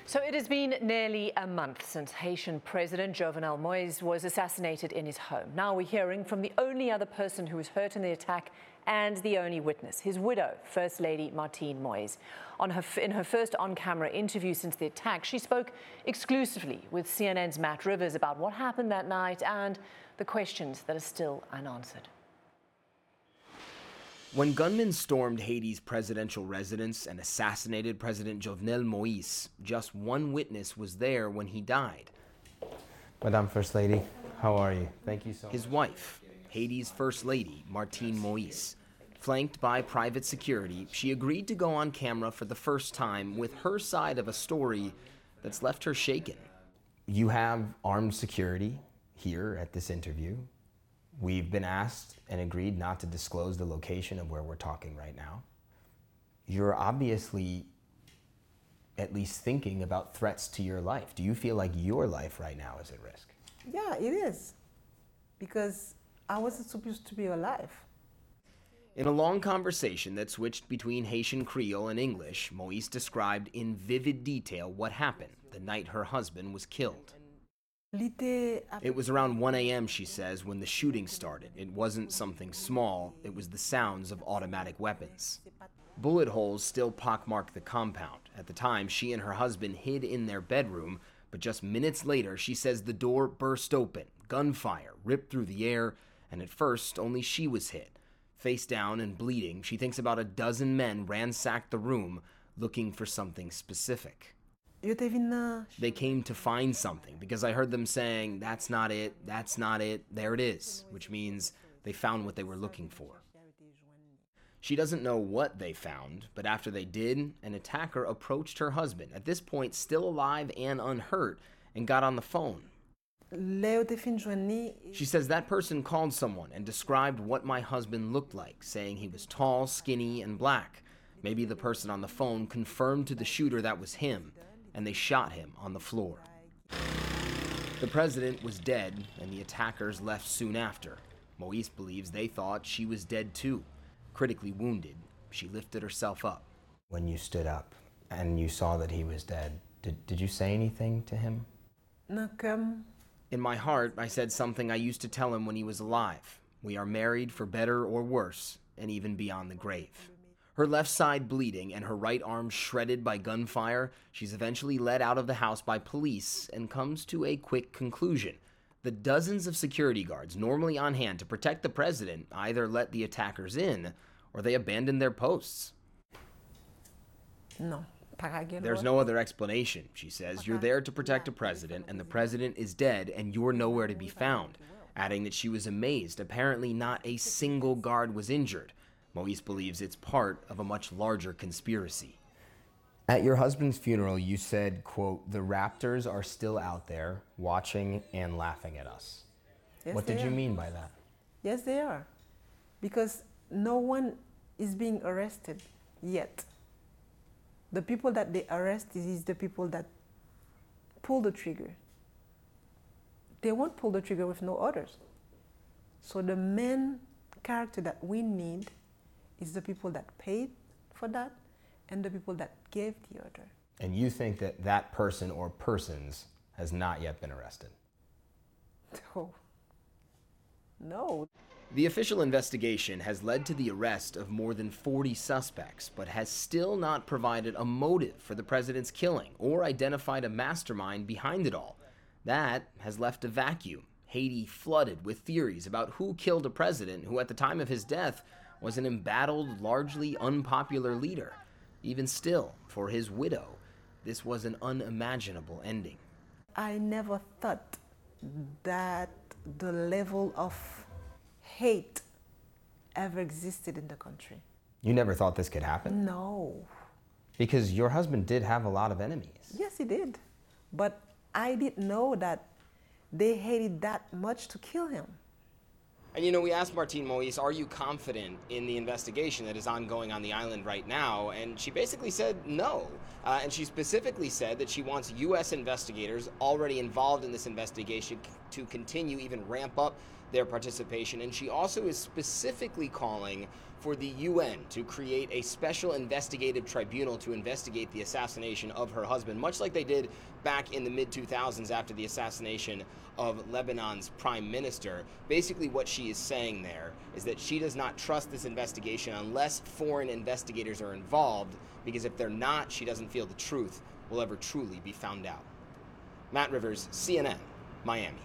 So it has been nearly a month since Haitian President Jovenel Moïse was assassinated in his home. Now we're hearing from the only other person who was hurt in the attack and the only witness, his widow, First Lady Martine Moïse. In her first on-camera interview since the attack, she spoke exclusively with CNN's Matt Rivers about what happened that night and the questions that are still unanswered. When gunmen stormed Haiti's presidential residence and assassinated President Jovenel Moïse, just one witness was there when he died. Madame First Lady, how are you? Thank you so much. His wife, Haiti's First Lady, Martine Moïse. Flanked by private security, she agreed to go on camera for the first time with her side of a story that's left her shaken. You have armed security here at this interview. We've been asked and agreed not to disclose the location of where we're talking right now. You're obviously at least thinking about threats to your life. Do you feel like your life right now is at risk? Yeah, it is. Because I wasn't supposed to be alive. In a long conversation that switched between Haitian Creole and English, Moïse described in vivid detail what happened the night her husband was killed. It was around 1 a.m., she says, when the shooting started. It wasn't something small, it was the sounds of automatic weapons. Bullet holes still pockmarked the compound. At the time, she and her husband hid in their bedroom, but just minutes later, she says the door burst open. Gunfire ripped through the air, and at first, only she was hit. Face down and bleeding, she thinks about a dozen men ransacked the room, looking for something specific. They came to find something because I heard them saying, "That's not it, there it is," which means they found what they were looking for. She doesn't know what they found, but after they did, an attacker approached her husband, at this point still alive and unhurt, and got on the phone. She says that person called someone and described what my husband looked like, saying he was tall, skinny, and black. Maybe the person on the phone confirmed to the shooter that was him, and they shot him on the floor. The president was dead, and the attackers left soon after. Moïse believes they thought she was dead too. Critically wounded, she lifted herself up. When you stood up and you saw that he was dead, did you say anything to him? In my heart, I said something I used to tell him when he was alive. We are married for better or worse, and even beyond the grave. Her left side bleeding and her right arm shredded by gunfire, she's eventually led out of the house by police and comes to a quick conclusion. The dozens of security guards normally on hand to protect the president either let the attackers in or they abandoned their posts. No. There's no other explanation, she says. You're there to protect a president, and the president is dead, and you're nowhere to be found. Adding that she was amazed. Apparently not a single guard was injured. Moïse believes it's part of a much larger conspiracy. At your husband's funeral, you said, quote, "The Raptors are still out there watching and laughing at us." Yes, what did you mean by that? Yes, they are. Because no one is being arrested yet. The people that they arrest is the people that pull the trigger. They won't pull the trigger with no orders. So the main character that we need is the people that paid for that and the people that gave the order. And you think that that person or persons has not yet been arrested? No. The official investigation has led to the arrest of more than 40 suspects, but has still not provided a motive for the president's killing or identified a mastermind behind it all. That has left a vacuum. Haiti flooded with theories about who killed a president who at the time of his death was an embattled, largely unpopular leader. Even still, for his widow, this was an unimaginable ending. I never thought that the level of hate ever existed in the country. You never thought this could happen? No. Because your husband did have a lot of enemies. Yes, he did. But I didn't know that they hated that much to kill him. And we asked Martine Moïse, are you confident in the investigation that is ongoing on the island right now? And she basically said no. And she specifically said that she wants U.S. investigators already involved in this investigation to continue, even ramp up their participation. And she also is specifically calling for the UN to create a special investigative tribunal to investigate the assassination of her husband, much like they did back in the mid-2000s after the assassination of Lebanon's prime minister. Basically what she is saying there is that she does not trust this investigation unless foreign investigators are involved, because if they're not, she doesn't feel the truth will ever truly be found out. Matt Rivers, CNN, Miami.